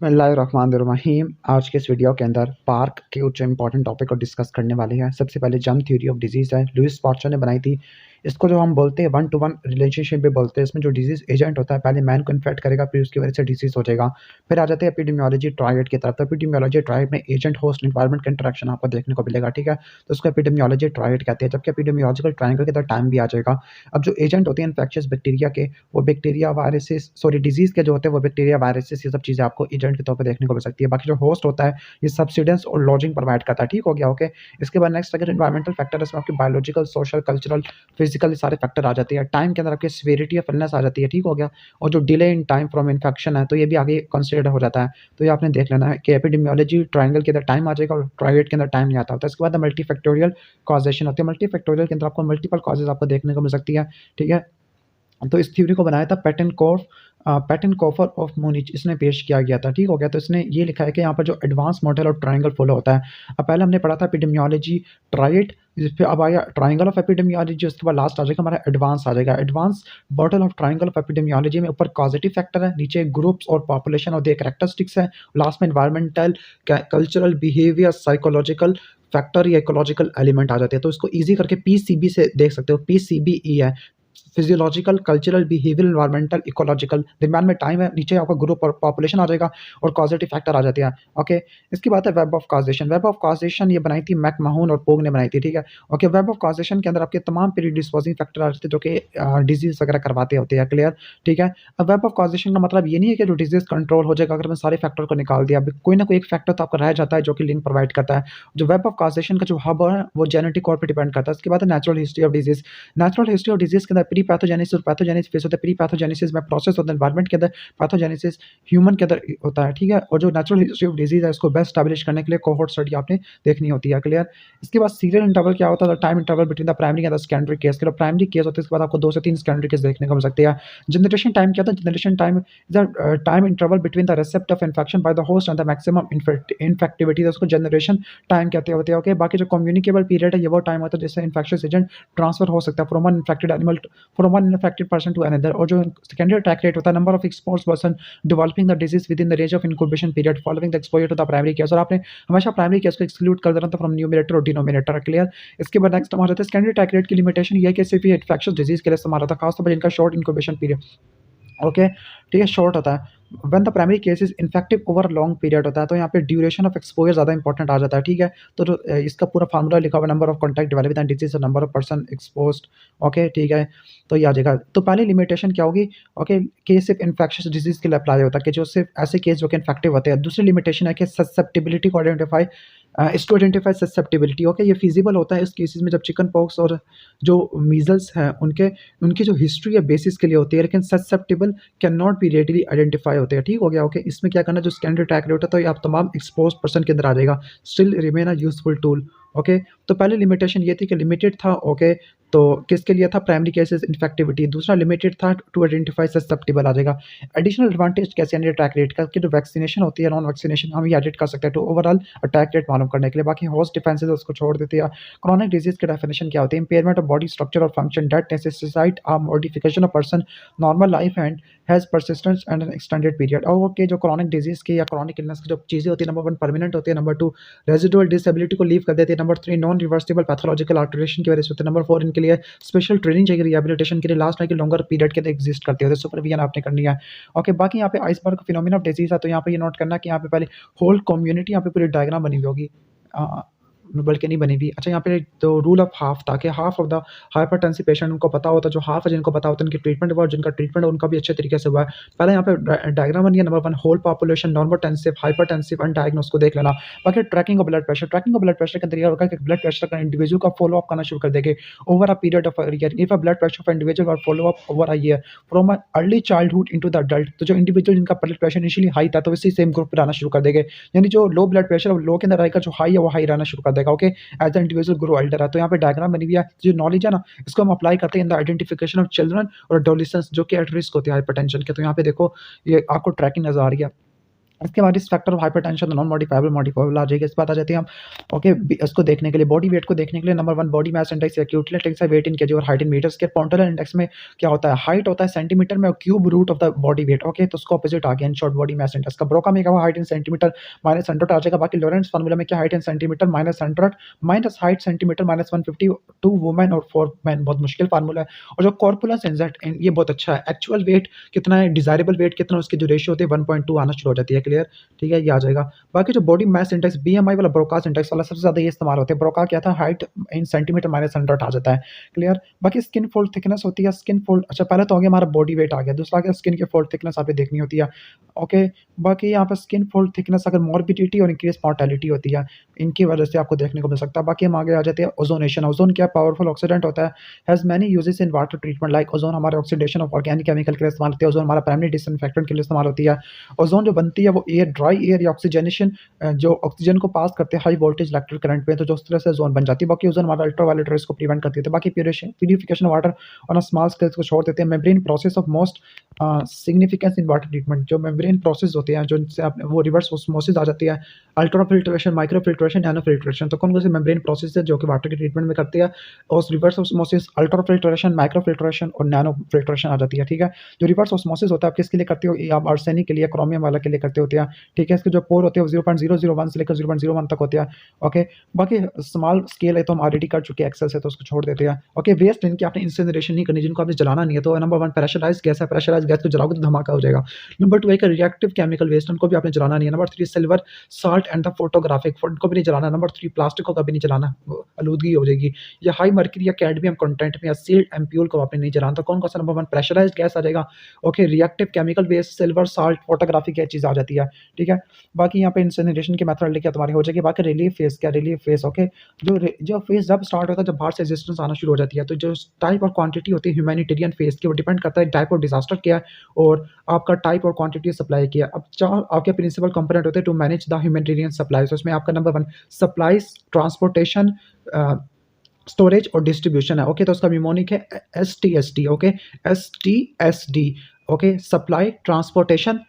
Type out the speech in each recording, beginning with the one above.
बिस्मिल्लाहिर्रहमानिर्रहीम। आज के इस वीडियो के अंदर पार्क के कुछ इंपॉर्टेंट टॉपिक को डिस्कस करने वाले हैं। सबसे पहले जर्म थ्योरी ऑफ डिजीज़ है, लुईस पास्चर ने बनाई थी। इसको जो हम बोलते हैं वन टू वन रिलेशनशिप भी बोलते हैं। इसमें जो डिजीज़ एजेंट होता है पहले मैन को इन्फेक्ट करेगा, फिर उसकी वजह से डिजीज़ हो जाएगा। फिर आ जाते हैं एपिडेमियोलॉजी ट्रायड की तरफ। तो एपिडेमियोलॉजी ट्रायड में एजेंट होस्ट एनवायरनमेंट का इंटरेक्शन आपको देखने को मिलेगा, ठीक है। तो उसको एपिडेमियोलॉजी ट्रायड कहते हैं। जबकि एपिडेमियोलॉजिकल ट्रायंगल के अंदर टाइम भी आ जाएगा। अब जो एजेंट होते हैं इन्फेक्शियस बैक्टीरिया के, वो बैक्टीरिया वायरसेस सॉरी डिजीज़ के जो होते हैं वो बैक्टीरिया वायरसेस ये सब चीज़ें आपको एजेंट के तौर पे देखने को मिल सकती है। बाकी जो होस्ट होता है ये सब्सिडेंस और लॉजिंग प्रोवाइड करता है, ठीक हो गया, ओके। इसके बाद नेक्स्ट अगर एनवायरमेंटल फैक्टर इसमें आपके बायोलॉजिकल, सोशल, कल्चरल, फिजिकल सारे फैक्टर आ जाते हैं। टाइम के अंदर आपकी सीवियरिटी ऑफ इलनेस आ जाती है, ठीक हो गया। और जो delay in time from infection है तो ये भी आगे कंसिडर हो जाता है। तो ये आपने देख लेना है कि एपिडेमियोलॉजी ट्रायंगल के अंदर टाइम आ जाएगा और ट्रायड के अंदर टाइम नहीं आता होता। इसके बाद मल्टीफैक्टोरियल कॉजेशन होती है। मल्टीफैक्टोरियल के अंदर आपको मल्टीपल कॉजेज आपको देखने को मिल सकती है, ठीक है। तो इस थ्योरी को बनाया था पेटनकोफर ऑफ म्यूनिच, इसने पेश किया गया था, ठीक हो गया। तो इसने ये लिखा है कि यहाँ पर जो advance model of triangle follow होता है। अब पहले हमने पढ़ा था एपिडेमियोलॉजी ट्रायड, फिर अब आया ट्रायंगल ऑफ एपिडेमियोलॉजी, उसके बाद लास्ट आ जाएगा हमारा एडवांस आ जाएगा। Advance model of triangle of epidemiology में ऊपर कॉजेटिव फैक्टर है, नीचे ग्रुप्स और पॉपुलेशन और दे कैरेक्टरिस्टिक्स है, लास्ट में environmental, cultural, behaviour, psychological factor या इकोलॉजिकल एलिमेंट आ जाते हैं। तो इसको ईजी करके पीसीबी से देख सकते हो, पीसीबीई है, physiological, cultural, behavioural, environmental, ecological. दरम्यान में टाइम है, नीचे आपका ग्रुप और पॉपुलेशन आ जाएगा और कॉजेटिव फैक्टर आ जाते हैं, ओके। इसकी बात है web of causation. Web of causation ये बनाई थी मैकमाहन और पोग ने बनाई थी, ठीक है, ओके। वेब ऑफ कॉजेशन के अंदर आपके तमाम प्रीडिस्पोजिंग फैक्टर आ जाते हैं जो कि डिजीज वगैरह करवाते होते हैं, क्लियर, ठीक है। अब वेब ऑफ कॉजेशन का मतलब ये नहीं है कि जो डिजीज कंट्रोल हो जाएगा अगर मैं सारे फैक्टर को निकाल दिया। कोई ना कोई एक फैक्टर तो आपका रह जाता है जो कि लिंक प्रोवाइड करता है। जो वेब ऑफ कॉजेशन का जो हब है वो जेनेटिक और पे डिपेंड करता है। उसके बाद natural history of disease. Natural history of disease के अंदर प्री पैथोजेनेसिस और पैथोजेनेसिस फेस होता है। प्री पैथोजेनेसिस में प्रोसेस होता है एनवायरनमेंट के अंदर, पैथोजेनेसिस ह्यूमन के अंदर होता है, ठीक है। और जो नेचुरल हिस्ट्री ऑफ डिजीज है इसको बेस्ट स्टैब्लिश करने के लिए कोहोर्ट स्टडी आपने देखनी होती है, क्लियर। इसके बाद सीरियल इंटरवल क्या होता है, time interval between the primary and the secondary case. के प्राइमरी केस होता है, इसके बाद आपको 2 से 3 सेकेंडरी केस देखने को मिल सकते हैं। जनरेशन टाइम क्या होता है, generation time is the time interval between the receipt of infection by the host and the maximum infectivity, उसको जनरेशन टाइम कहते होते हैं, ओके। बाकी जो कम्युनिकेबल पीरियड है ये वो टाइम होता है जिससे इन्फेक्शियस एजेंट ट्रांसफर हो सकता है from one infected animal from one infected person to another. और जो सेकेंडरी अटैक रेट होता है, number of exposed person developing the disease within the range of incubation period following the exposure to the primary case. और आपने हमेशा primary case को exclude कर देना था फ्रॉम न्यूमरेटर और डिनोमिनेटर, क्लियर। इसके बाद नेक्स्ट हमारा सेकेंडरी अटैक रेट की लिमिटेशन ये है कि सिर्फ ये इन्फेक्शियस डिजीज के लिए इस्तेमाल होता है, खासतौर पर जिनका शॉर्ट इंक्यूबेशन पीरियड, ओके, ठीक है, शॉर्ट होता है। When the primary case is infective over long period होता है तो यहाँ पे ड्यूरेशन ऑफ एक्सपोजर ज़्यादा इंपॉर्टेंट आ जाता है, ठीक है। तो जो इसका पूरा फार्मूला लिखा हुआ number of contact divided by disease और number of person exposed, okay, ठीक है। तो ये आ जाएगा। तो पहली लिमिटेशन क्या होगी, ओके, केस सिर्फ इन्फेक्शियस डिजीज के लिए अप्लाई होता है कि जो सिर्फ ऐसे केस जो कि इन्फेक्टिव होते हैं। दूसरी लिमिटेशन है कि ससेप्टिबिलिटी को identify is to identify susceptibility, okay. ये फिजिबल होता है इस केसेस में जब चिकन पॉक्स और जो मीजल्स हैं उनकी जो हिस्ट्री है बेसिस के लिए होती है, लेकिन susceptible can not be readily identify होते हैं, ठीक हो गया, ओके। इसमें क्या करना, जो सेकेंडरी अटैक रेट होता है तो ये आप तमाम एक्सपोज पर्सन के अंदर आ जाएगा, still remain a useful tool, okay. तो पहले लिमिटेशन ये थी कि लिमिटेड था, ओके, तो किसके लिए था, प्राइमरी केसेस इन्फेक्टिविटी। दूसरा लिमिटेड था टू आइडेंटिफाई ससेप्टिबल आ जाएगा। एडिशनल एडवांटेज कैसे अटैक रेट का कि जो वैक्सीनेशन होती है, नॉन वैक्सीनेशन हम ये एडिट कर सकते हैं तो ओवरऑल अटैक रेट मालूम करने के लिए। बाकी होस्ट डिफेंसेस उसको छोड़ देते हैं। क्रॉनिक डिजीज की डेफिनेशन क्या होती है, इंपेयरमेंट ऑफ बॉडी स्ट्रक्चर और function that necessitate a modification of person normal life and has persistence and an extended period. और ओके, जो क्रॉनिक डिजीज की या क्रॉनिक इलनेस की जो चीज़ें होती है, नंबर 1 परमानेंट होती है, नंबर 2 रेजिडुअल डिसेबिलिटी को लीव कर देती है, number 3 non reversible pathological alteration की वजह से होती है, नंबर 4 इनके लिए स्पेशल ट्रेनिंग चाहिए रिहेबिलिटेशन के लिए, लास्ट में कि लॉन्गर पीरियड के लिए एग्जिस्ट करते होते हैं, सुपरविजन आपने करनी है, ओके। बाकी यहाँ पे आइसबर्ग फिनोमेना ऑफ डिजीज है तो यहाँ पे ये नोट करना कि यहाँ पे पहले होल कम्युनिटी यहाँ पे पूरी डायग्राम बनी हुई होगी, बल्कि नहीं बनी हुई। अच्छा, यहाँ पे तो रूल ऑफ हाफ था कि half of the hypertensive patient उनको पता होता है, जो हाफ है जिनको पता होता है उनकी ट्रीटमेंट हुआ और जिनका ट्रीटमेंट है उनका भी अच्छे तरीके से हुआ है। पहले यहाँ पे डायग्राम बनी है, number 1 whole population, normotensive, hypertensive, undiagnosed को देख लेना। बाकी tracking of blood pressure, tracking of blood pressure के अंदर ये होगा कि ब्लड प्रेशर का इंडिविजुअल का फॉलो अप करना शुरू कर देंगे over a period of year. If a blood pressure of individual और follow up over a year from a early childhood into the adult, तो जो इंडिविजुअल जिनका ब्लड प्रेशर इनिशियली हाई था तो इसी सेम ग्रुप पे रहना शुरू कर देंगे, यानी जो लो ब्लड प्रेशर और लो के अंदर रहेगा, जो हाई है वो हाई रहना शुरू कर देगा, okay, as the individual grow elder है। तो यहाँ पे डायग्राम बनी हुई है, जो नॉलेज है ना इसको हम अप्लाई करते हैं in the identification of children और एडोलेसेंट्स जो कि एट रिस्क होते हैं हाइपरटेंशन के। तो यहाँ पे देखो ये आपको ट्रैकिंग नजर आ रही है, इसके बाद इस factor of hypertension non modifiable modifiable आ जाएगी। इसके बाद आ जाते हैं हम ओके इसको देखने के लिए बॉडी वेट को देखने के लिए नंबर 1 बॉडी मास इंडेक्स या क्यूटलेट इंडेक्स है वेट इन केजी और हाइट इन मीटर्स के पोंटोरल इंडेक्स में क्या होता है हाइट होता है सेंटीमीटर में और cube root of the body weight okay तो उसका ऑपोजिट आ गया in short body mass index का ब्रोका में क्या हुआ हाइट इन सेंटीमीटर माइनस 100 आ जाएगा बाकी लॉरेंट्स फार्मूला में क्या height in centimetre minus 100 minus height centimetre minus 152 women और 4 मैन बहुत मुश्किल फार्मूला है और जो कॉर्पुलेंस इंडेक्स ये बहुत अच्छा है एक्चुअल वेट कितना है डिजायरेबल वेट कितना उसकी जो रेशियो होती है 1.2 आना शुरू हो जाती है क्लियर ठीक है ये आ जाएगा बाकी जो बॉडी मास इंडेक्स बीएमआई वाला ब्रोकास इंडेक्स वाला सबसे ज्यादा ये इस्तेमाल होते हैं ब्रोका क्या था हाइट इन सेंटीमीटर माइनस 100 आ जाता है क्लियर बाकी स्किन फोल्ड थिकनेस होती है स्किन फोल्ड अच्छा पहले तो हो गया हमारा बॉडी वेट आ गया दूसरा क्या स्किन की फोल्ड थिकनेस आपने देखनी होती है ओके बाकी यहाँ पर स्किन फोल्ड थिकनेस अगर मॉर्बिडिटी और इंक्रीज मॉर्टेलिटी होती है इनकी वजह से आपको देखने को मिल सकता है बाकी हम आगे आ जाते हैं ओजोनेशन ओजोन क्या पावरफुल ऑक्सीडेंट होता है has many uses in water treatment like ozone हमारे ऑक्सीडेशन ऑफ ऑर्गेनिक केमिकल के लिए इस्तेमाल होती है ओजोन हमारा प्राइमरी डिसइंफेक्टेंट के लिए इस्तेमाल होती है ओजोन जो बनती है वो एयर ड्राई एयर या ऑक्सीजनेशन जो ऑक्सीजन को पास करते हैं हाई वोल्टेज इलेक्ट्रिक करंट में तो जो उस तरह से जोन बन जाती है बाकी ओजोन हमारा अल्ट्रावायलेट रेज को प्रिवेंट करती है बाकी purification water on a small scale को छोड़ देते हैं membrane process of most significance in water treatment जो मेम्ब्रेन प्रोसेस होते हैं जो इनसे वो रिवर्स ऑस्मोसिस आ जाती है ultra filtration micro filtration nano filtration तो कौन कौन से मेम्ब्रेन प्रोसेस है जो कि वाटर के ट्रीटमेंट में करते हैं और reverse osmosis ultra filtration micro filtration और नैनो फिल्ट्रेशन आ जाती है ठीक है जो रिवर्स ऑस्मोसिस होता है आप किसके लिए करते हो ये आप आर्सेनिक के लिए क्रोमियम वाला के लिए करते होते हैं ठीक है इसके जो पोर होते हैं 0.001 से लेकर 0.01 तक होते हैं ओके बाकी स्मॉल स्केल है तो हम ऑलरेडी कर चुके हैं एक्सेल से तो उसको छोड़ देते हैं ओके वेस्ट इनकी आपने इंसिनरेशन नहीं करनी जिनको आपने जलाना नहीं है तो नंबर 1 प्रेशराइज गैस है प्रेशराइज गैस को जलाओगे तो धमाका हो जाएगा नंबर 2 एक रिएक्टिव केमिकल वेस्ट उनको भी आपने जलाना नहीं है number 3 silver salt and the photographic को भी नहीं जलाना नंबर 3 प्लास्टिक को कभी नहीं जलाना आलूदगी हो जाएगी या हाई मर्क्यूरी या कैडमियम कंटेंट में या सील्ड एम्प्यूल को आपने नहीं जलाना तो कौन कौन सा नंबर 1 प्रेशराइज गैस आ जाएगा okay reactive chemical waste silver salt photography की चीज़ आ जाती है ठीक है बाकी यहाँ पे इंसिनरेशन की मेथड लेके तुम्हारी हो जाएगी बाकी रिलीफ फेस क्या रिलीफ फेस ओके जो फेस जब स्टार्ट होता है जब बाहर से रेजिस्टेंस आना शुरू हो जाती है तो जो टाइप और क्वांटिटी होती है ह्यूमैनिटेरियन फेस की वो डिपेंड करता है टाइप और डिजास्टर क्या है और आपका टाइप और क्वांटिटी सप्लाई किया अब चार आपके प्रिंसिपल कंपोनेंट होते हैं to manage the humanitarian supply तो उसमें आपका नंबर 1 सप्लाईज ट्रांसपोर्टेशन स्टोरेज और डिस्ट्रीब्यूशन है ओके तो उसका निमोनिक है STSD okay STSD okay supply transportation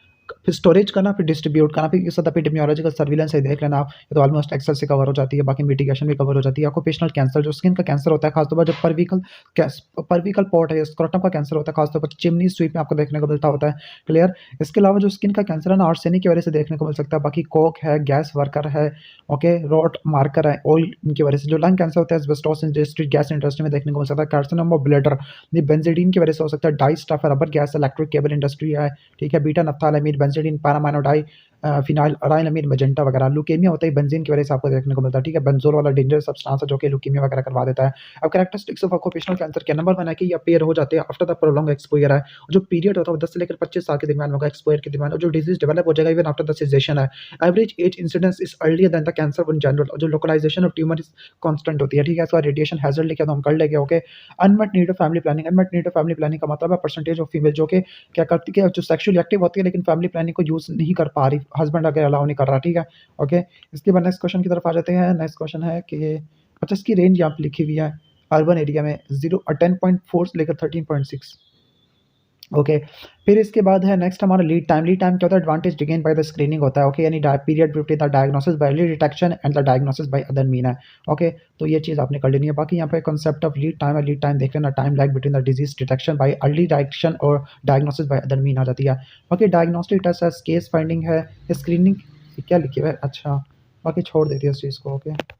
फिर स्टोरेज करना फिर डिस्ट्रीब्यूट करना फिर सदा एपिडेमियोलॉजिकल सर्विलेंस है देख लेना आप ये तो ऑलमोस्ट एक्सेल से कवर हो जाती है बाकी मिटिगेशन भी कवर हो जाती है ऑक्यूपेशनल कैंसर जो स्किन का कैंसर होता है खासतौर पर जब पर्विकल पॉट है स्क्रोटम का कैंसर होता है खासतौर पर चिमनी स्वीप में आपको देखने को मिलता होता है क्लियर इसके अलावा जो स्किन का कैंसर है ना आर्सेनिक की वजह से देखने को मिल सकता है बाकी कोक है गैस वर्कर है ओके रोट मार्कर है ऑयल इनकी वजह से जो लंग कैंसर होता है एस्बेस्टोस इंडस्ट्री गैस इंडस्ट्री में देखने को मिल सकता है कार्सिनोमा ऑफ ब्लैडर ये बेंजीडीन की वजह से हो सकता है डाई स्टफ है rubber gas electric cable industry है ठीक है बीटा नफ्थालामीन बेंजीडीन पैरामाइनोडाई फिनाइल अराइलामीन मजेंटा वगैरह लुकेमिया होता है बेंजीन की वजह से आपको देखने को मिलता है ठीक है बेंजोल वाला डेंजर सब्सटेंस है जो कि लुकेमिया वगैरह करवा देता है अब कैरेक्टरिस्टिक्स ऑफ ऑक्यूपेशनल कैंसर के नंबर 1 है कि ये अपीयर हो जाते हैं आफ्टर द प्रोलॉन्ग एक्सपोजर है जो पीरियड होता है वो 10 से लेकर 25 साल के दरमियान होगा एक्सपोजर के दरमियान और जो डिजीज डेवलप हो जाएगा इवन आफ्टर द सेजेशन है average age incidence is earlier than the cancer in general और जो localisation of tumour is constant होती है ठीक है इसका रेडिएशन हैजर्ड लेके तो हम कर लेंगे okay unmet need of family planning unmet need of family planning का मतलब है परसेंटेज ऑफ फीमेल जो कि क्या करती है जो सेक्सुअली एक्टिव होती है लेकिन फैमिली प्लानिंग को यूज नहीं कर पा रही हस्बैंड अगर अलाउ नहीं कर रहा ठीक है ओके इसके बाद नेक्स्ट क्वेश्चन की तरफ आ जाते हैं नेक्स्ट क्वेश्चन है कि अच्छा इसकी रेंज यहाँ पे लिखी हुई है अर्बन एरिया में 10.4 से लेकर 13.6 ओके फिर इसके बाद है नेक्स्ट हमारा लीड टाइम क्या होता है advantage gain by the screening होता है ओके यानी period between the diagnosis bye early detection and the diagnosis by other mean है ओके तो ये चीज़ आपने कर लेनी है बाकी यहाँ पे कॉन्सेप्ट ऑफ लीड टाइम देख लेना time lag between the disease detection bye early detection और डायग्नोसिस बाय अदर मीन आ जाती है बाकी डायग्नोस्टिक टेस्ट है केस फाइंडिंग है स्क्रीनिंग क्या लिखी हुआ है अच्छा बाकी छोड़ देती है इस चीज़ को ओके